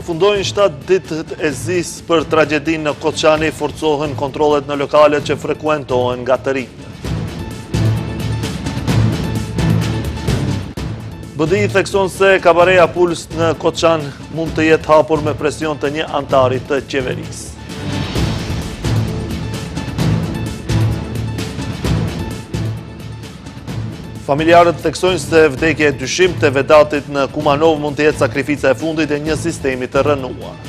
Përfundojnë 7 ditët e zisë për tragedinë në Koçani, forcohen kontrollet në lokalet që frekuentohen nga të rinjtë. BDI thekson se kabareja Puls në Koçan mund të jetë hapur me presion të një antari të qeverisë. Familjarët theksojnë se vdekja e dyshim të Vedatit në Kumanov mund të jetë sakrifica e fundit e një sistemi të rënuar.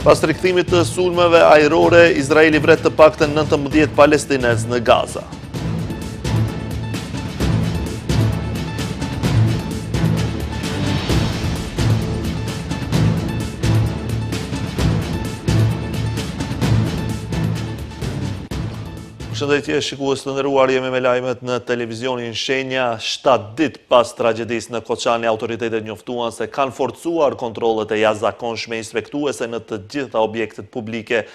Pas rikthimit të sulmeve ajrore, Izraeli vret të paktën 19 palestinez në Gaza. Shëndetje shikues të nderuar, jemi me lajmet në televizionin Shenja. 7 ditë pas tragjedisë në Koçani, autoritetet njoftuan se kanë forcuar kontrollet e jashtëzakonshme inspektuese në të gjitha objektet publike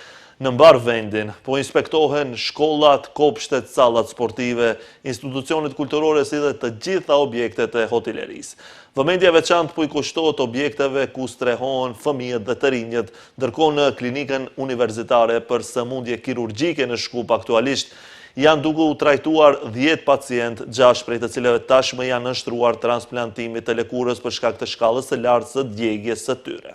në mbar vendin, po inspektohen shkollat, kopshtet, sallat sportive, institucionet kulturore si dhe të gjitha objektet e hotellerisë. Vëmendja e veçantë po i kushtohet objekteve ku strehohen fëmijët dhe të rinjët, ndërkohë në klinikën universitare për sëmundje kirurgjike në Shkup aktualisht janë duke u trajtuar 10 pacient, 6 prej të cilëve tashmë janë nështruar transplantimit të lëkurës për shkak të shkallës së lartë së djegjes së tyre.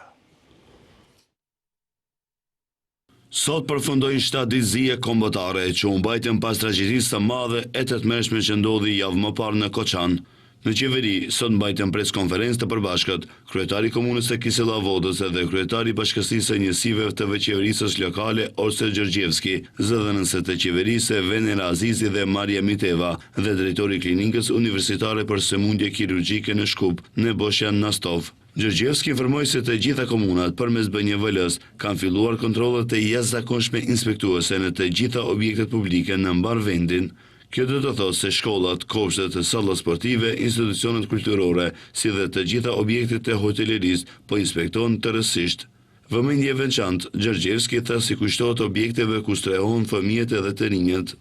Sot përfundojnë 7 ditë zije kombëtare që u mbajtën pas tragjedisë së madhe e të tmerrshme që ndodhi javë më parë në Koçan. Në qeveri, sot mbajtën preskonferencë të përbashkët, kryetari komunës së Kisellavodës dhe kryetari bashkësisë së njësive të veçeverisës lokale Orse Gjorgjevski, zëdhënëse të qeverisë Venera Azizi dhe Maria Miteva dhe drejtori klinikës universitare për sëmundje kirurgjike në Shkup, Nebosjan Nastov. Gjorgjevski informoi se të gjitha komunat përmes BNVL-s kanë filluar kontrollet e jashtëzakonshme inspektuese në të gjitha objektet publike në mbar vendin. Kjo do të thotë se shkollat, kopshtet, sallat sportive, institucionet kulturore, si dhe të gjitha objektet e hotellerisë po inspektohen tërësisht. Vëmendje e veçantë, Gjorgjevski tha si kushtohet objekteve ku strehohen fëmijët edhe të rinjët.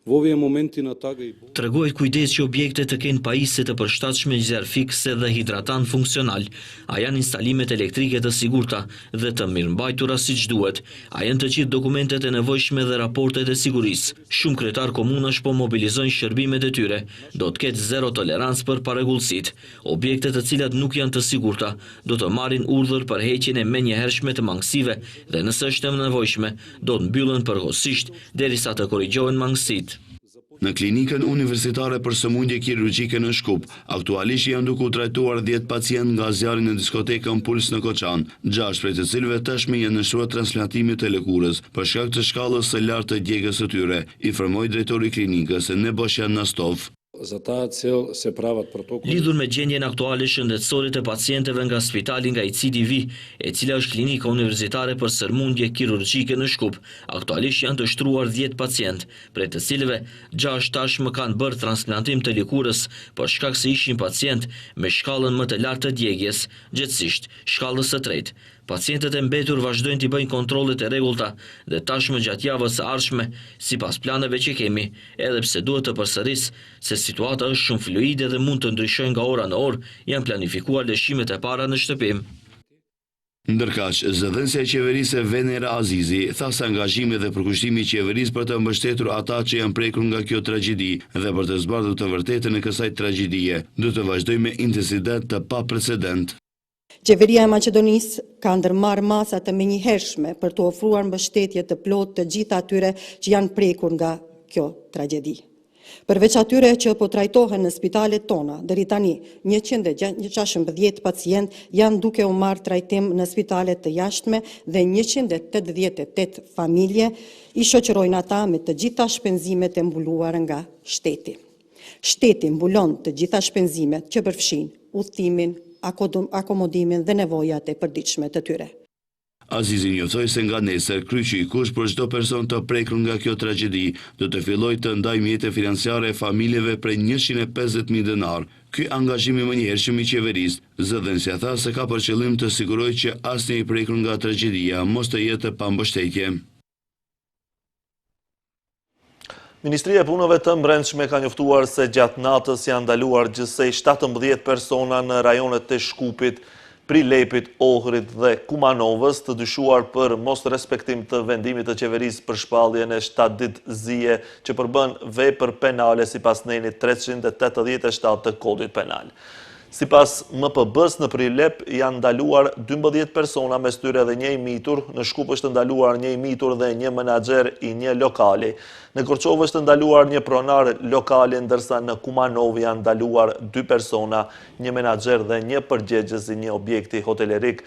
Tregohet kujdes që objektet të kenë pajisje të përshtatshme gjer fikse dhe hidratant funksional, a janë instalimet elektrike të sigurta dhe të mirëmbajtura siç duhet, a janë të gjithë dokumentet e nevojshme dhe raportet e sigurisë. Shumë kryetar komunash po mobilizojnë shërbimet e tyre, do të ketë zero tolerancë për parregullësitë. Objektet të cilat nuk janë të sigurta do të marrin urdhër për heqjen e menjëhershme të mangësive dhe nëse është e nevojshme, do të mbyllen përkohësisht derisa të korrigjohen mangësitë. Në klinikën universitare për sëmundje kirurgjike në Shkup, aktualisht janë duke u trajtuar 10 pacient nga zjarri në diskotekën Puls në Koçan, 6 prej të cilëve tashmë janë nështruar transplantimit të lëkurës për shkak të shkallës së lartë të djegjes së tyre, informoi drejtori i klinikës Nebosjan Nastov. Lidhur me gjendjen aktuale shëndetësore të pacientëve nga spitali nga ICDV, e cila është klinika universitare për sëmundje kirurgjike në Shkup, aktualisht janë të shtruar 10 pacient, prej të cilëve 6 tashmë kanë bërë transplantim të lëkurës për shkak se ishin pacient me shkallën më të lartë të djegjes, gjithsesi shkallës së tretë. Pacientët e mbetur vazhdojnë të bëjnë kontrollet e rregullta dhe tashmë gjatë javës së ardhshme, sipas planeve që kemi, edhe pse duhet të përsëris se situata është shumë fluide dhe mund të ndryshojë nga ora në orë, janë planifikuar lëshimet e para në shtëpim. Ndërkaq, zëdhënësja e qeverisë Venera Azizi tha se angazhimi dhe përkushtimi i qeverisë për të mbështetur ata që janë prekur nga kjo tragjedi dhe për të zbardhur të vërtetën e kësaj tragjedie, do të vazhdojë me intensitet të paprecedent. Qeveria e Maqedonisë ka ndërmarrë masa të menjëhershme për të ofruar mbështetje të plotë të gjitha atyre që janë prekur nga kjo tragjedi. Përveç atyre që po trajtohen në spitalet tona, deri tani 116 pacient janë duke u marrë trajtim në spitalet të jashtme dhe 188 familje i shoqërojnë ata me të gjitha shpenzimet e mbuluara nga shteti. Shteti mbulon të gjitha shpenzimet që përfshin udhëtimin, akomodimin dhe nevojat e përditshme të tyre. Azizi njoftoi se nga nesër kryqi i kusht për çdo person të prekur nga kjo tragjedi do të fillojë të ndajë mjete financiare familjeve prej 150.000 denar. Ky angazhim i menjëhershëm i qeverisë, zëdhënësia tha se ka për qëllim të sigurojë që asnjë i prekur nga tragjedia mos të jetë pa mbështetje. Ministria e Punëve të Brendshme ka njoftuar se gjatë natës janë ndaluar gjithsej 17 persona në rajonet të Shkupit, Prilepit, Ohrit dhe Kumanovës të dyshuar për mos respektim të vendimit të qeverisë për shpalljen e 7 ditë zije që përbën vepër penale sipas nenit 387 të kodit penal. Sipas MPB-s në Prilep janë ndaluar 12 persona, mes tyre dhe një i mitur, në Shkup është ndaluar një i mitur dhe një menaxher i një lokali. Në Korçovë është ndaluar një pronar lokali, ndërsa në Kumanov janë ndaluar 2 persona, një menaxher dhe një përgjegjës i një objekti hotelerik,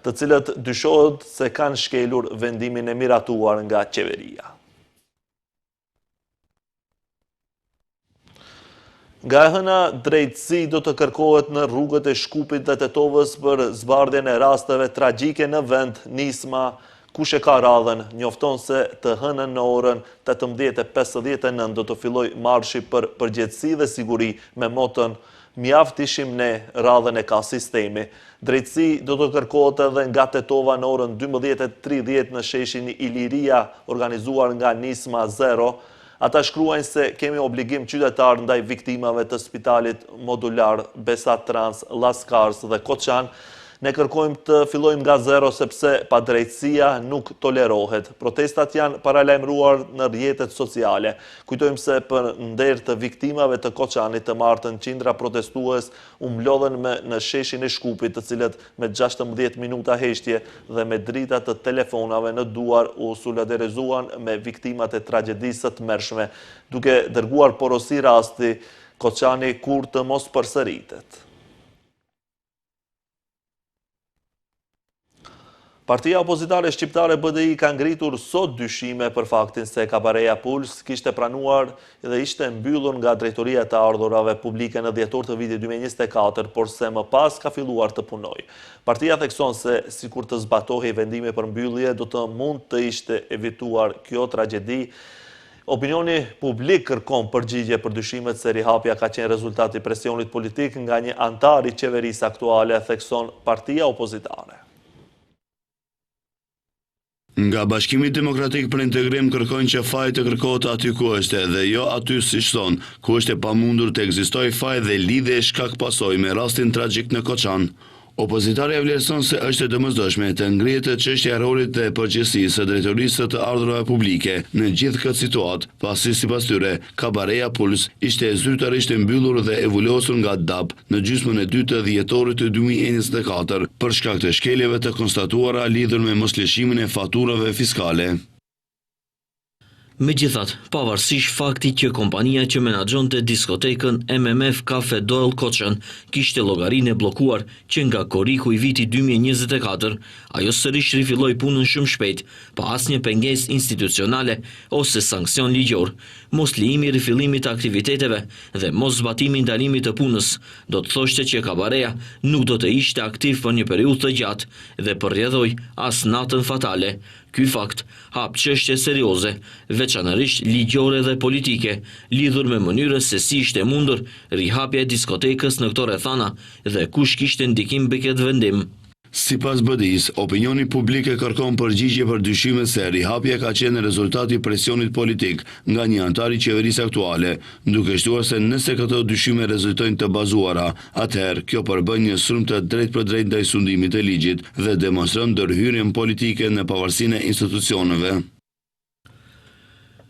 të cilët dyshohet se kanë shkelur vendimin e miratuar nga qeveria. Nga e hëna, drejtësi do të kërkohet në rrugët e Shkupit dhe Tetovës për zbardhjen e rasteve tragjike në vend. Nisma kush e ka radhën njofton se të hënën në orën 18:59 do të filloj marshi për përgjegjësi dhe siguri me motën "Mjaft ishim ne, radhën e ka sistemi". Drejtësi do të kërkohet edhe nga Tetova në orën 12:30 në sheshin Iliria, organizuar nga Nisma 0. Ata shkruajnë se kemi obligim qytetar ndaj viktimave të spitalit modular Besat Trans, Llaskars dhe Koçan. Ne kërkojmë të fillojmë nga 0 sepse padrejtësia nuk tolerohet. Protestat janë paralajmëruar në rrjetet sociale. Kujtojmë se për nder të viktimave të Koçanit të martën qindra protestues u mlodhen në sheshin e Shkupit, të cilët me 16 minuta heshtje dhe me drita të telefonave në duar u solidarizuan me viktimat e tragjedisë së tmerrshme, duke dërguar porosi rasti Koçani kur të mos përsëritet. Partia opozitare shqiptare BDI ka ngritur sot dyshime për faktin se kabareja Puls kishte pranuar dhe ishte mbyllur nga drejtoria e të ardhurave publike në dhjetor të vitit 2024, por se më pas ka filluar të punoj. Partia thekson se sikur të zbatohej vendimi për mbyllje, do të mund të ishte evituar kjo tragjedi. Opinioni publik kërkon përgjigje për dyshimet se rihapja ka qenë rezultati presionit politik nga një antar i qeverisë aktuale, thekson partia opozitare. Nga Bashkimi Demokratik për Integrim kërkojnë që faji të kërkohet aty ku është dhe jo aty siç thon, ku është e pamundur të ekzistojë faj dhe lidhje shkak pasojë me rastin tragjik në Koçan. Opozitarja vlerëson se është e domosdoshme të ngrihet çështja e rolit dhe përgjegjësisë së drejtorisë të ardhurave publike në gjithë këtë situatë, pasi sipas tyre kabareja Puls ishte zyrtarisht e mbyllur dhe e vulosur nga DAP në gjysmën e dytë të dhjetorit të 2024 për shkak të shkeljeve të konstatuara lidhur me moslëshimin e faturave fiskale. Megjithatë, pavarësisht faktit që kompania që menaxhonte diskotekën MMF Cafe Doyle Koçan kishte llogarinë e bllokuar që nga korriku i vitit 2024, ajo sërish rifilloi punën shumë shpejt, pa asnjë pengesë institucionale ose sankcion ligjor. Mos lejimi i rifillimit të aktiviteteve dhe mos zbatimi i ndalimit të punës do të thoshte që kabareja nuk do të ishte aktiv për një periudhë të gjatë dhe përrjedhoi as natën fatale. Ky fakt hap çështje serioze, veçanërisht ligjore dhe politike, lidhur me mënyrën se si ishte mundur rihapja e diskotekës në këto rrethana dhe kush kishte ndikim mbi këtë vendim. Sipas BDI-s, opinioni publik e kërkon përgjigje për dyshimet se rihapja ka qenë rezultati i presionit politik nga një antar i qeverisë aktuale, duke shtuar se nëse këto dyshime rezultojnë të bazuara, atëherë kjo përbën një sulm të drejtpërdrejtë ndaj sundimit të ligjit dhe demonstron ndërhyrjen politike në pavarësinë e institucioneve.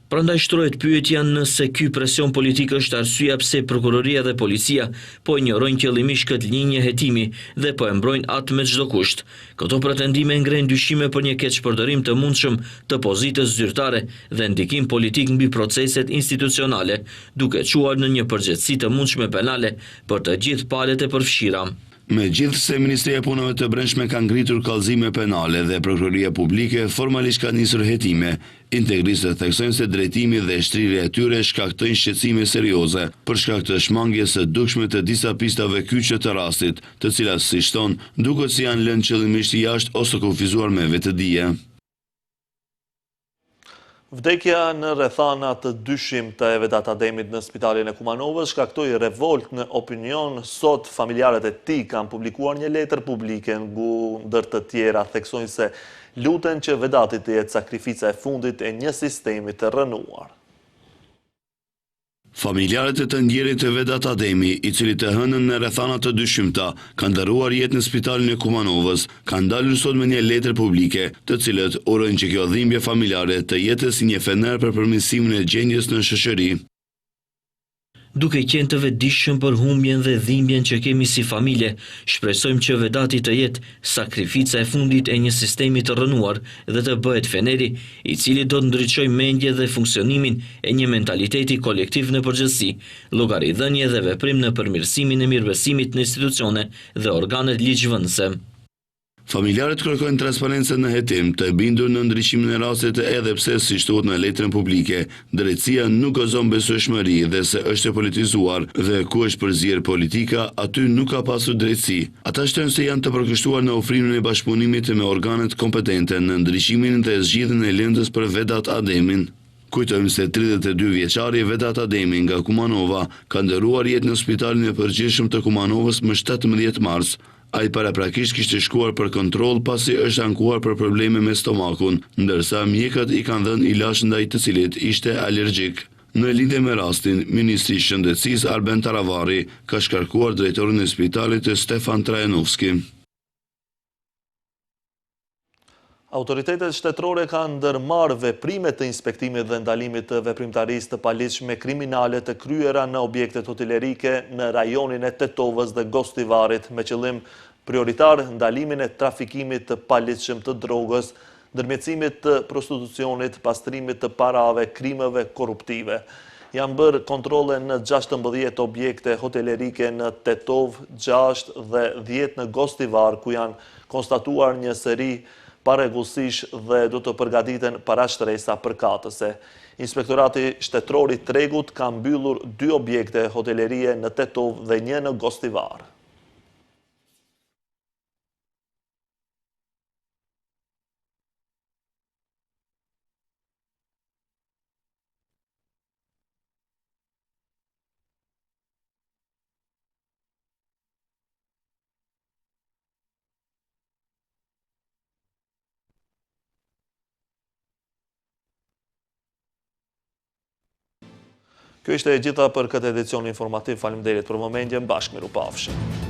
Prandaj shtrohet pyetja nëse ky presion politik është arsyeja pse prokuroria dhe policia po injorojnë qëllimisht këtë linjë hetimi dhe po e mbrojnë atë me çdo kusht. Këto pretendime ngrenë dyshime për një keqpërdorim të mundshëm të pozitës zyrtare dhe ndikim politik mbi proceset institucionale, duke çuar në një përgjegjësi të mundshme penale për të gjithë palët e përfshira. Megjithse Ministria e Punëve të Brendshme ka ngritur kallëzime penale dhe prokuroria publike formalisht ka nisur hetime, integristët theksojnë se drejtimi dhe shtrirja e tyre shkaktojnë shqetësime serioze për shkak të shmangjes së dukshme të disa pistave kyçe të rastit, të cilat siç thon, duket se janë lënë qëllimisht jashtë ose kufizuar me vetëdije. Vdekja në rrethana të dyshim të Evedat Ademit në spitalin e Kumanovës shkaktoi revolt në opinion. Sot familjarët e tij kanë publikuar një letër publike, ndër të tjera theksojnë se luten që Vedati të jetë sakrifica e fundit e një sistemi të rënuar. Familjarët e të ndjerit të Vedat Ademi, i cili të hënën në rrethana të dyshimta, kanë dëruar jetë në spitalin e Kumanovës, kanë dalur sot me një letër publike, të cilët urojnë që kjo dhimbje familjare të jetë si një fener për përmirësimin e gjendjes në shoqëri. Duke qenë të vetëdijshëm për humbjen dhe dhimbjen që kemi si familje, shpresojmë që Vedati të jetë sakrifica e fundit e një sistemi të rënuar dhe të bëhet feneri, i cili do të ndryqojë mendje dhe funksionimin e një mentaliteti kolektiv në përgjithësi, llogaridhënie dhe veprim në përmirësimin e mirëbesimit në institucione dhe organet ligjvënëse. Familjarët kërkojnë transparencë në hetim, të bindur në ndryshimin e rastit edhe pse, si thuhet në letrën publike, drejtësia nuk gëzon besueshmëri dhe se është e politizuar dhe ku është përzier politika, aty nuk ka pasur drejtësi. Ata shtojnë se janë të përkushtuar në ofrimin e bashkëpunimit me organet kompetente në ndryshimin dhe zgjidhjen e lëndës për Vedat Ademin. Kujtojmë se 32 vjeçari Vedat Ademi nga Kumanova ka ndëruar jetë në spitalin e përgjithshëm të Kumanovës më 17 mars. Ai paraprakisht kishte shkuar për kontroll pasi është ankuar për probleme me stomakun, ndërsa mjekët i kanë dhënë ilazh ndaj të cilit ishte alergjik. Në lidhje me rastin, Ministri i Shëndetësisë Arben Taravari ka shkarkuar drejtorin e spitalit Stefan Trajanovski. Autoritetet shtetërore kanë ndërmarrë veprime të inspektimit dhe ndalimit të veprimtarisë të paligjshme kriminale të kryera në objektet hotelerike në rajonin e Tetovës dhe Gostivarit, me qëllim prioritar ndalimin e trafikimit të paligjshëm të drogës, ndërmjetësimit të prostitucionit, pastrimit të parave, krimeve korruptive. Janë bërë kontrole në 16 objekte hotelerike në Tetovë, 6 dhe 10 në Gostivar, ku janë konstatuar një seri parregullësish dhe do të përgatiten parashtresa përkatëse. Inspektorati Shtetëror i Tregut ka mbyllur 2 objekte hotelerie në Tetovë dhe 1 në Gostivar. Kjo ishte e gjitha për këtë edicion informativ. Faleminderit për momentin, bashkë miru pafshim.